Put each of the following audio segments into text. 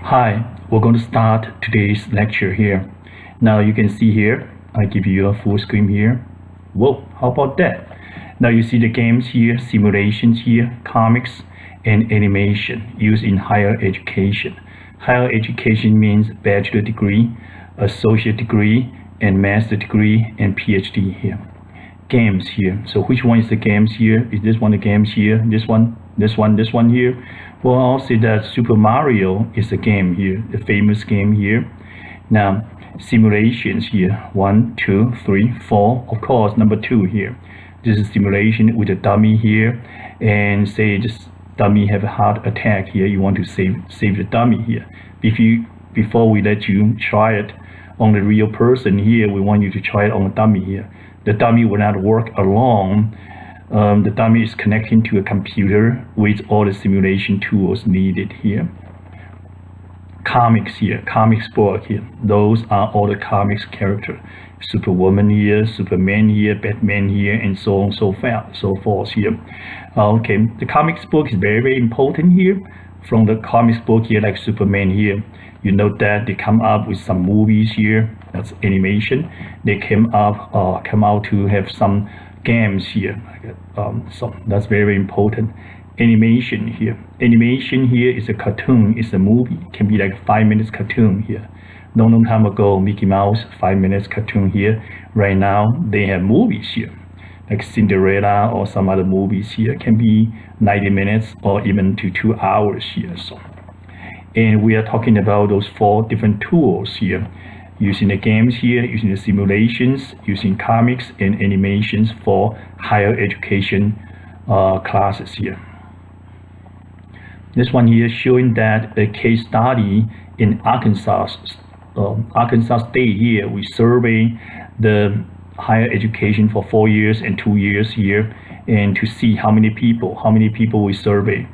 Hi, we're going to start today's lecture here. Now you can see here, I give you a full screen here. Whoa, how about that? Now you see the games here, simulations here, comics, and animation used in higher education. Higher education means bachelor degree, associate degree, and master degree, and PhD here. Games here. So which one is the games here? Is this one the games here? This one here? Well, I'll say that Super Mario is a game here, the famous game here. Now, simulations here, 1, 2, 3, 4. Of course, number 2 here. This is simulation with a dummy here, and say this dummy have a heart attack here. You want to save the dummy here. Before we let you try it on the real person here, we want you to try it on a dummy here. The dummy will not work alone. The dummy is connecting to a computer with all the simulation tools needed here. Comics here, comics book here. Those are all the comics characters. Superwoman here, Superman here, Batman here, and so on, so forth here. Okay, the comics book is very, very important here. From the comics book here, like Superman here, you know that they come up with some movies here. That's animation. They come out to have some games here. So that's very, very important. Animation here. Animation here is a cartoon. It's a movie. It can be like 5 minutes cartoon here. Long time ago, Mickey Mouse 5 minutes cartoon here. Right now, they have movies here, like Cinderella or some other movies here. Can be 90 minutes or even to 2 hours here. So, and we are talking about those 4 different tools here. Using the games here, using the simulations, using comics and animations for higher education classes here. This one here showing that a case study in Arkansas State here. We survey the higher education for 4 years and 2 years here, and to see how many people we survey.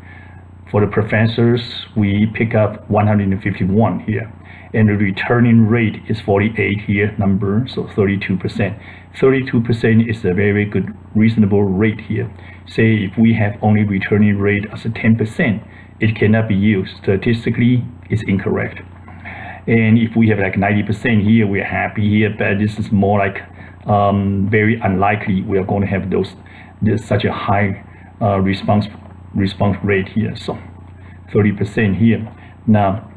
For the professors, we pick up 151 here. And the returning rate is 48 here number, so 32%. 32% is a very good reasonable rate here. Say if we have only returning rate as a 10%, it cannot be used. Statistically, it's incorrect. And if we have like 90% here, we're happy here, but this is more like very unlikely we are going to have such a high response rate here. So 30% here. Now,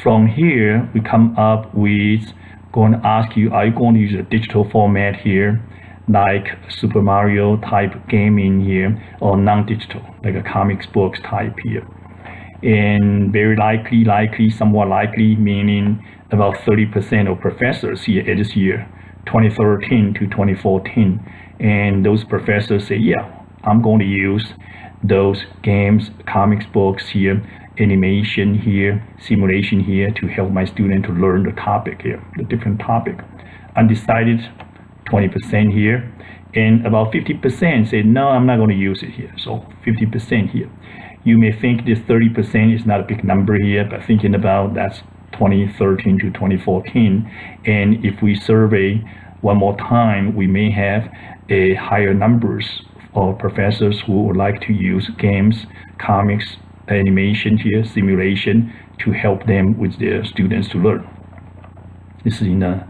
from here, we come up with going to ask you, are you going to use a digital format here, like Super Mario type gaming here, or non-digital, like a comics books type here? And very likely, somewhat likely, meaning about 30% of professors here at this year, 2013 to 2014, and those professors say, yeah, I'm going to use those games, comics books here, animation here, simulation here to help my student to learn the topic here, the different topic. Undecided, 20% here, and about 50% say, no, I'm not going to use it here. So 50% here. You may think this 30% is not a big number here, but thinking about that's 2013 to 2014. And if we survey one more time, we may have a higher numbers of professors who would like to use games, comics, animation here, simulation to help them with their students to learn. This is in a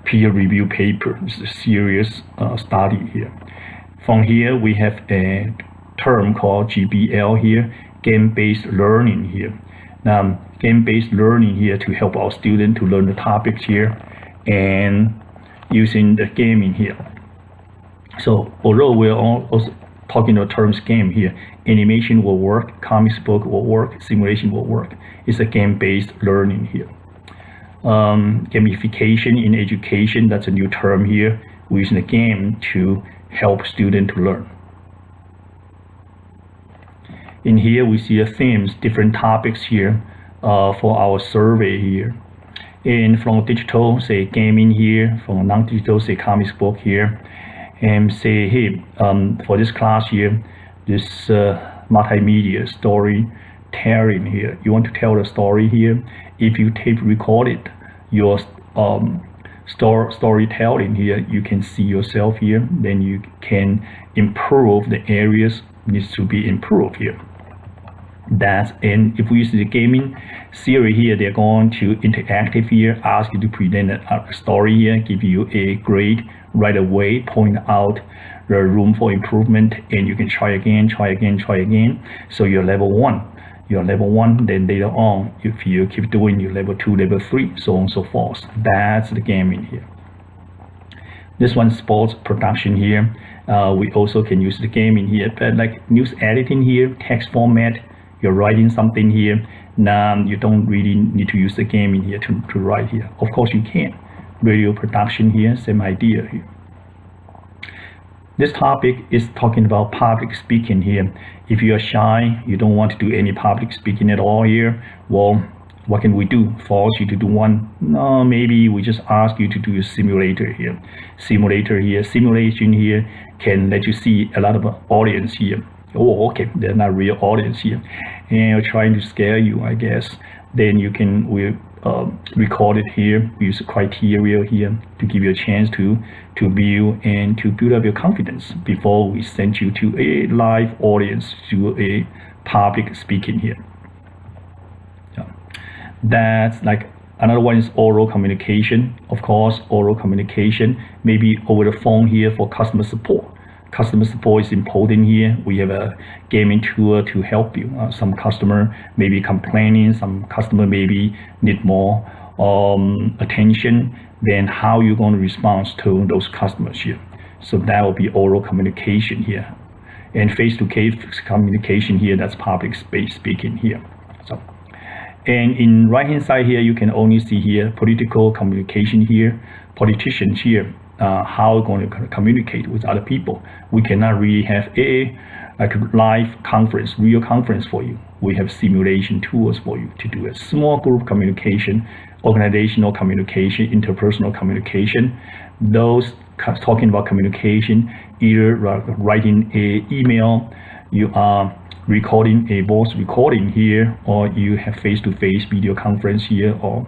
peer review paper. This is a serious study here. From here, we have a term called GBL here, game-based learning here. Now, game-based learning here to help our students to learn the topics here and using the gaming here. So although we're also talking about terms game here, animation will work, comics book will work, simulation will work. It's a game-based learning here. Gamification in education, that's a new term here. We're using a game to help students to learn. In here, we see the themes, different topics here for our survey here. And from digital, say gaming here, from non-digital, say comics book here. And say, hey, for this class here, this multimedia storytelling here, you want to tell the story here. If you tape recorded your storytelling here, you can see yourself here, then you can improve the areas needs to be improved here. And if we use the gaming theory here, they're going to interactive here, ask you to present a story here, give you a grade right away, point out the room for improvement, and you can try again. So you're level 1. Then later on, if you keep doing, you're level 2, level 3, so on and so forth. That's the gaming here. This one, sports production here. We also can use the gaming here, but like news editing here, text format, you're writing something here. Now you don't really need to use the gaming here to write here. Of course you can. Radio production here, same idea here. This topic is talking about public speaking here. If you are shy, you don't want to do any public speaking at all here, well, what can we do? Force you to do one? No, maybe we just ask you to do a simulator here. Simulation here can let you see a lot of audience here. Oh, okay, they're not real audience here. And trying to scare you, I guess. Then you can record it here, use criteria here to give you a chance to view and to build up your confidence before we send you to a live audience, to a public speaking here. That's like another one is oral communication. Of course, oral communication, maybe over the phone here for customer support. Customer support is important here. We have a gaming tool to help you. Some customer may be complaining, some customer maybe need more attention. Then how you going to respond to those customers here? So that will be oral communication here. And face-to-face communication here, that's public space speaking here. So. And in right hand side here, you can only see here political communication here, politicians here, how we're going to communicate with other people. We cannot really have a live conference, real conference for you. We have simulation tools for you to do a small group communication, organizational communication, interpersonal communication. Those talking about communication, either writing an email, you are recording a voice recording here, or you have face-to-face video conference here, or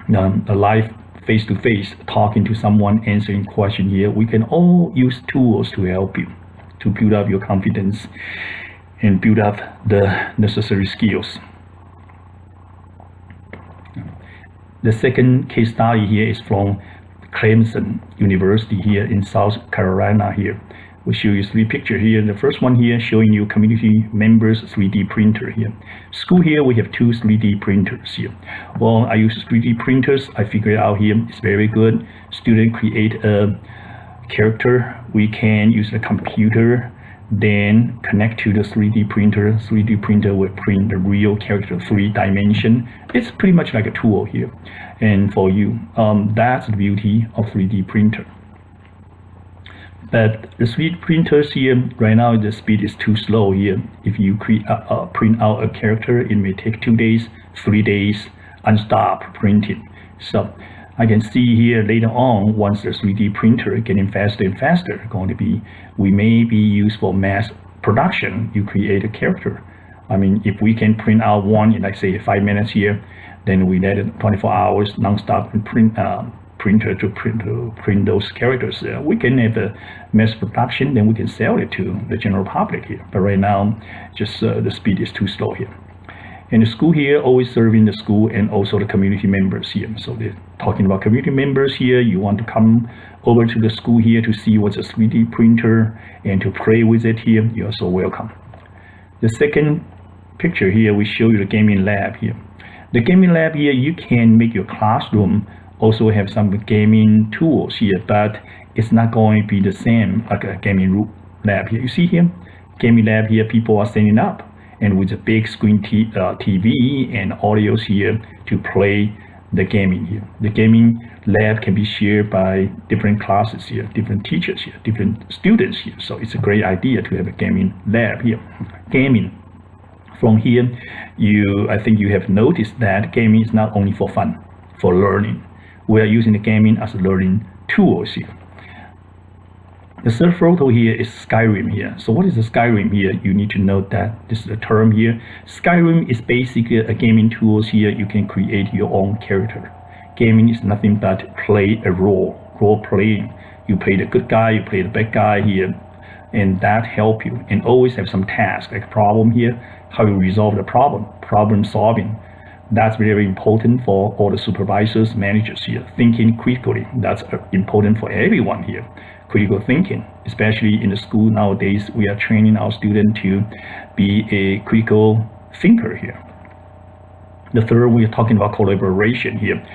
a live face-to-face talking to someone, answering question here. We can all use tools to help you to build up your confidence and build up the necessary skills. The second case study here is from Clemson University here in South Carolina here. We show you 3 pictures here. The first one here showing you community members 3D printer here. School here, we have 2 3D printers here. Well, I use 3D printers. I figured out here it's very good. Student create a character. We can use the computer, then connect to the 3D printer. 3D printer will print the real character 3 dimension. It's pretty much like a tool here. And for you, that's the beauty of 3D printer. But the 3D printers here, right now the speed is too slow here. If you print out a character, it may take 2 days, 3 days, unstop printing. So I can see here later on, once the 3D printer getting faster and faster, we may be used for mass production. You create a character. I mean, if we can print out one in, like say 5 minutes here, then we let it 24 hours non-stop and printer to print those characters. We can have a mass production, then we can sell it to the general public here. But right now, just the speed is too slow here. And the school here always serving the school and also the community members here. So they're talking about community members here. You want to come over to the school here to see what's a 3D printer and to play with it here. You are so welcome. The second picture here, we show you the gaming lab here. The gaming lab here, you can make your classroom also have some gaming tools here, but it's not going to be the same like a gaming lab here. You see here, gaming lab here, people are standing up and with a big screen TV and audios here to play the gaming here. The gaming lab can be shared by different classes here, different teachers here, different students here. So it's a great idea to have a gaming lab here. Gaming. From here, I think you have noticed that gaming is not only for fun, for learning. We are using the gaming as learning tools here. The third photo here is Skyrim here. So what is the Skyrim here? You need to note that this is the term here. Skyrim is basically a gaming tools here. You can create your own character. Gaming is nothing but play a role playing. You play the good guy, you play the bad guy here. and that help you. And always have some task, like problem here, how you resolve the problem solving. That's very important for all the supervisors, managers here. Thinking critically, that's important for everyone here. Critical thinking, especially in the school nowadays, we are training our students to be a critical thinker here. The third, we are talking about collaboration here.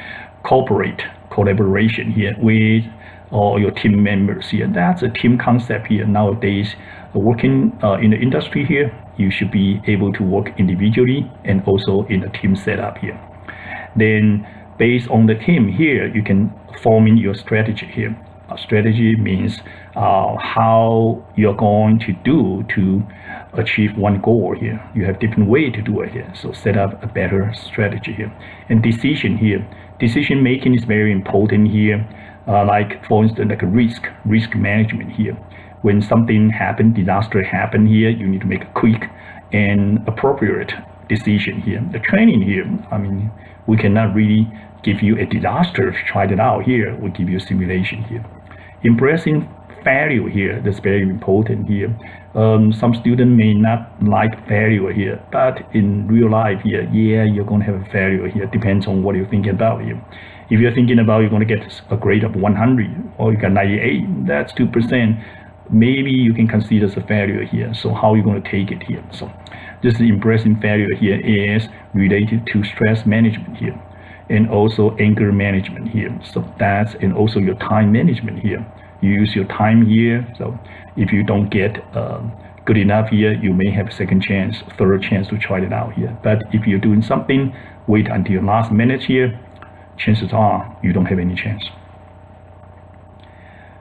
Corporate collaboration here with all your team members here. That's a team concept here nowadays. Working in the industry here, you should be able to work individually and also in a team setup here. Then based on the team here, you can form in your strategy here. Strategy means how you're going to do to achieve one goal here. You have different way to do it here. So set up a better strategy here. And decision here. Decision making is very important here. Like for instance, like risk management here. When something happen, disaster happen here, you need to make a quick and appropriate decision here. The training here, I mean, we cannot really give you a disaster, try it out here. We give you a simulation here. Embracing failure here, that's very important here. Some students may not like failure here, but in real life here, yeah, you're going to have a failure here. Depends on what you're thinking about here. If you're thinking about you're going to get a grade of 100 or you got 98, that's 2%. Maybe you can consider as a failure here. So how are you going to take it here? So this embracing failure here is related to stress management here, and also anger management here. So that's, and also your time management here. You use your time here. So if you don't get good enough here, you may have a second chance, third chance to try it out here. But if you're doing something, wait until last minute here, chances are you don't have any chance.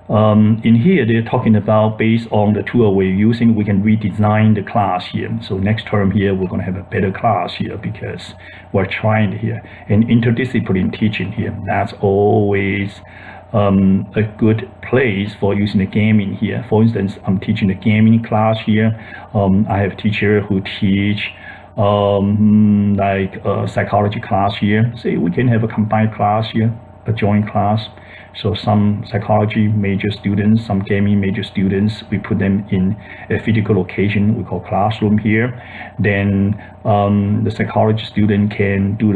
In here, they're talking about based on the tool we're using, we can redesign the class here. So next term here, we're going to have a better class here because we're trying here. And interdisciplinary teaching here, that's always a good place for using the gaming here. For instance, I'm teaching a gaming class here. I have a teacher who teach like a psychology class here. Say we can have a combined class here, a joint class. So some psychology major students, some gaming major students, we put them in a physical location we call classroom here. Then the psychology student can do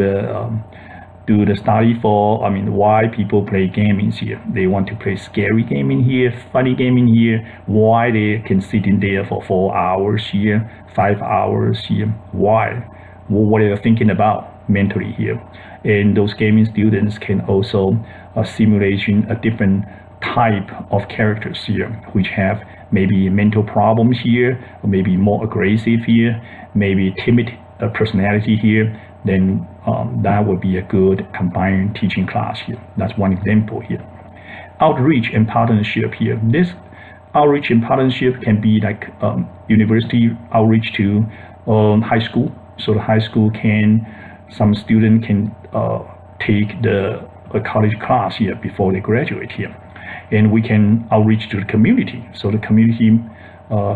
the study for, I mean, why people play gaming here. They want to play scary gaming here, funny gaming here, why they can sit in there for 4 hours here, 5 hours here, why, what are they thinking about mentally here. And those gaming students can also simulation a different type of characters here, which have maybe mental problems here, or maybe more aggressive here, maybe timid personality here. Then that would be a good combined teaching class here. That's one example here. Outreach and partnership here. This outreach and partnership can be like university outreach to high school. So the high school can, some student can take the college class here before they graduate here. And we can outreach to the community. So the community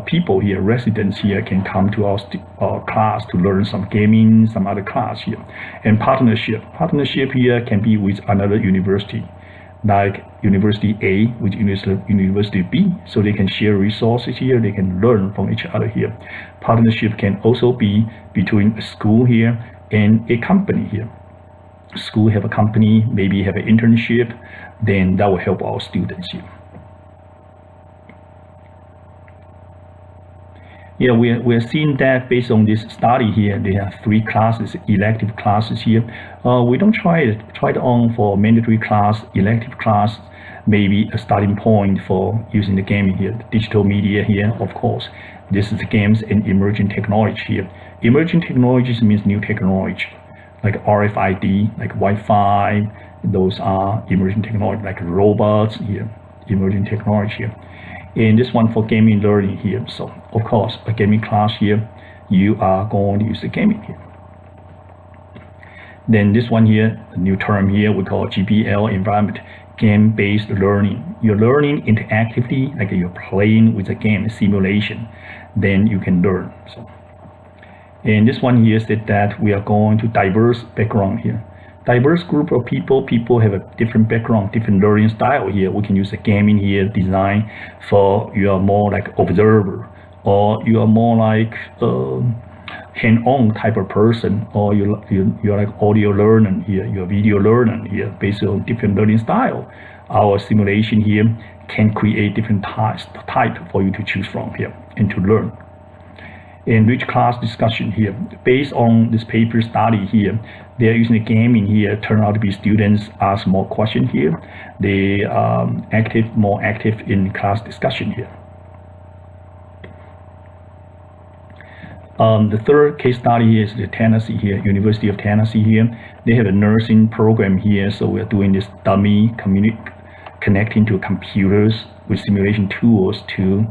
people here, residents here, can come to our class to learn some gaming, some other class here. And partnership here can be with another university, like University A with University B, so they can share resources here, they can learn from each other here. Partnership can also be between a school here and a company here. School have a company, maybe have an internship, then that will help our students here. Yeah, we're seeing that based on this study here, they have 3 classes, elective classes here. We don't try it on for mandatory class, elective class, maybe a starting point for using the gaming here, the digital media here, of course. This is the games and emerging technology here. Emerging technologies means new technology, like RFID, like Wi-Fi, those are emerging technology, like robots here, emerging technology here. And this one for gaming learning here. So of course, a gaming class here, you are going to use the gaming here. Then this one here, a new term here, we call GBL environment, game-based learning. You're learning interactively, like you're playing with a game, simulation, then you can learn. So, and this one here said that we are going to diverse background here. diverse group of people. People have a different background, different learning style here. We can use a gaming here design for you are more like observer, or you are more like hand-on type of person, or you're like audio learner here, you're video learner here, based on different learning style. Our simulation here can create different type for you to choose from here and to learn. Enrich class discussion here. Based on this paper study here, they are using the gaming here, turn out to be students ask more questions here. They more active in class discussion here. The third case study is the Tennessee here, University of Tennessee here. They have a nursing program here, so we're doing this dummy connecting to computers with simulation tools to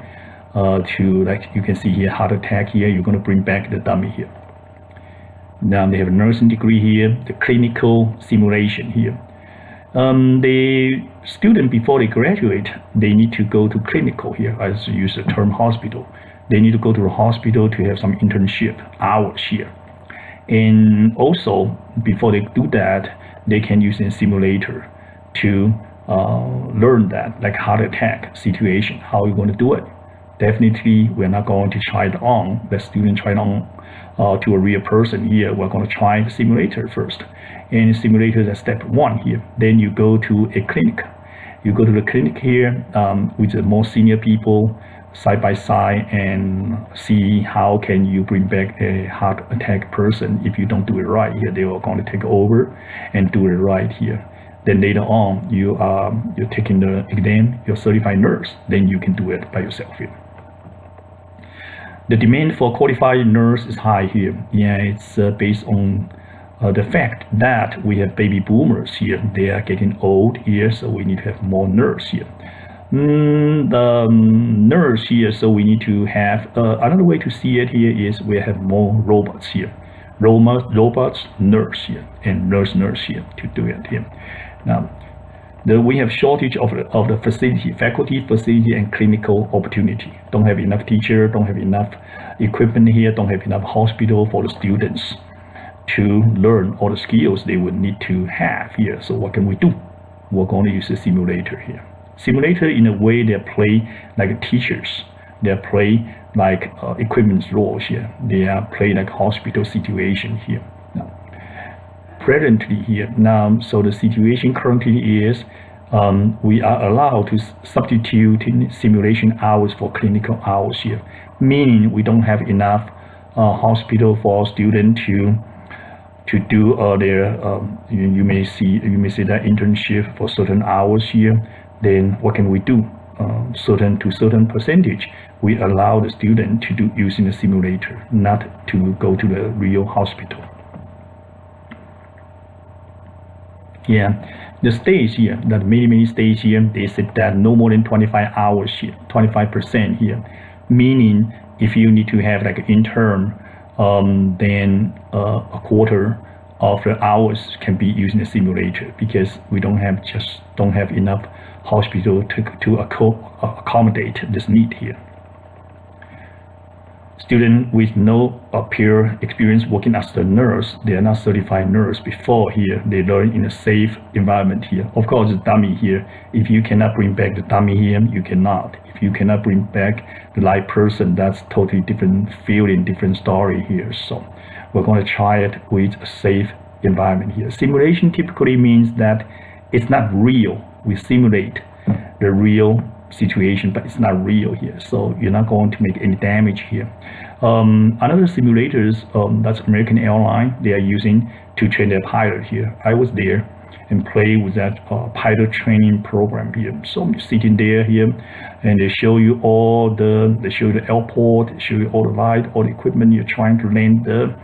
like you can see here, heart attack here, you're going to bring back the dummy here. Now they have a nursing degree here, the clinical simulation here. The student, before they graduate, they need to go to clinical here. I just use the term hospital. They need to go to the hospital to have some internship hours here. And also, before they do that, they can use a simulator to learn that, like heart attack situation, how you're going to do it. Definitely, we're not going to try it on, the student try it on to a real person here. We're going to try the simulator first. And simulator is step one here. Then you go to a clinic. You go to the clinic here with the more senior people, side by side, and see how can you bring back a heart attack person. If you don't do it right here, they are going to take over and do it right here. Then later on, you're taking the exam, you're certified nurse, then you can do it by yourself here. The demand for qualified nurse is high here. Yeah, it's based on the fact that we have baby boomers here. They are getting old here, so we need to have more nurse here. The nurse here, so we need to have another way to see it here is we have more robots here. Robots, nurse here, and nurse here to do it here. Now, we have shortage of the facility, faculty, facility, and clinical opportunity. Don't have enough teacher, don't have enough equipment here, don't have enough hospital for the students to learn all the skills they would need to have here. So what can we do? We're going to use a simulator here. Simulator, in a way, they play like teachers. They play like equipment roles here. They play like hospital situation here. Now, presently here now, so the situation currently is we are allowed to substitute simulation hours for clinical hours here, meaning we don't have enough hospital for students to do their you may see that internship for certain hours here. Then what can we do? Certain percentage, we allow the student to do using the simulator, not to go to the real hospital. Yeah, the stage here, that many states here, they said that no more than 25 hours here, 25% here, meaning if you need to have like an intern, then a quarter of the hours can be using the simulator, because we don't have enough hospital to accommodate this need here. Students with no peer experience working as a nurse, they are not certified nurse before here. They learn in a safe environment here. Of course, the dummy here. If you cannot bring back the dummy here, you cannot. If you cannot bring back the live person, that's totally different feeling, different story here. So we're going to try it with a safe environment here. Simulation typically means that it's not real. We simulate the real situation, but it's not real here, so you're not going to make any damage here. Another simulators, that's American Airlines, they are using to train their pilot here. I was there and play with that pilot training program here. So I'm sitting there here, and they show you they show you the airport, they show you all the light, all the equipment. You're trying to land the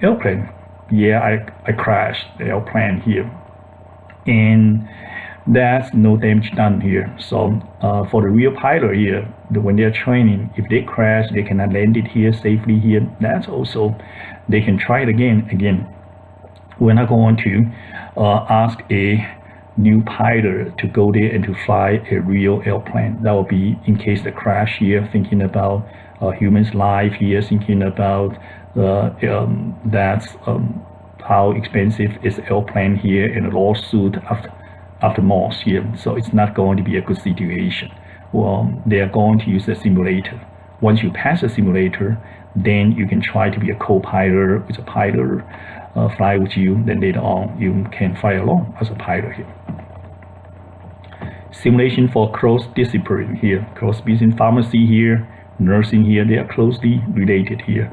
airplane. Yeah, I crashed the airplane here, and that's no damage done here. So for the real pilot here, when they're training, if they crash, they cannot land it here safely here. That's also, they can try it again. We're not going to ask a new pilot to go there and to fly a real airplane. That will be in case the crash here, thinking about human's life here, thinking about that's how expensive is the airplane here and a lawsuit after Moss here. So it's not going to be a good situation. Well, they are going to use a simulator. Once you pass the simulator, then you can try to be a co-pilot with a pilot fly with you. Then later on, you can fly along as a pilot here. Simulation for cross-discipline here. Cross-between pharmacy here, nursing here, they are closely related here.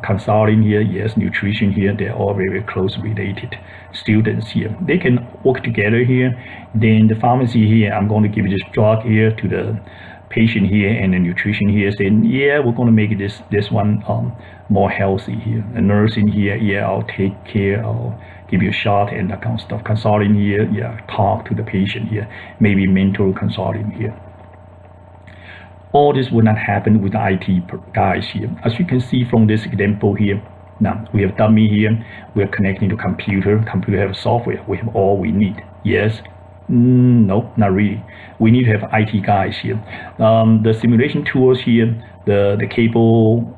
Consulting here, yes, nutrition here, they're all very close related. Students here, they can work together here. Then the pharmacy here, I'm going to give this drug here to the patient here, and the nutrition here saying, yeah, we're going to make this one more healthy here. And nursing here, yeah, I'll take care, I'll give you a shot and that kind of stuff. Consulting here, yeah, talk to the patient here, maybe mental consulting here. All this will not happen with the IT guys here. As you can see from this example here, now we have dummy here, we are connecting to computer have software, we have all we need. Yes, no, not really. We need to have IT guys here. The simulation tools here, the cable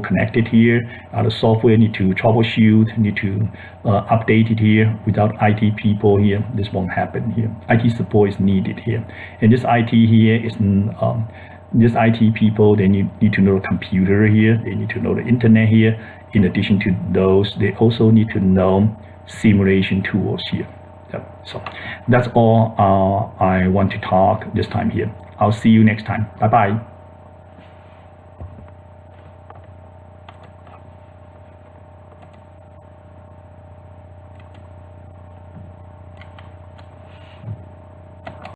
connected here, the software need to troubleshoot, need to update it here. Without IT people here, this won't happen here. IT support is needed here, and this IT here is this IT people, they need to know the computer here, they need to know the internet here. In addition to those, they also need to know simulation tools here. So that's all I want to talk this time here. I'll see you next time. Bye bye.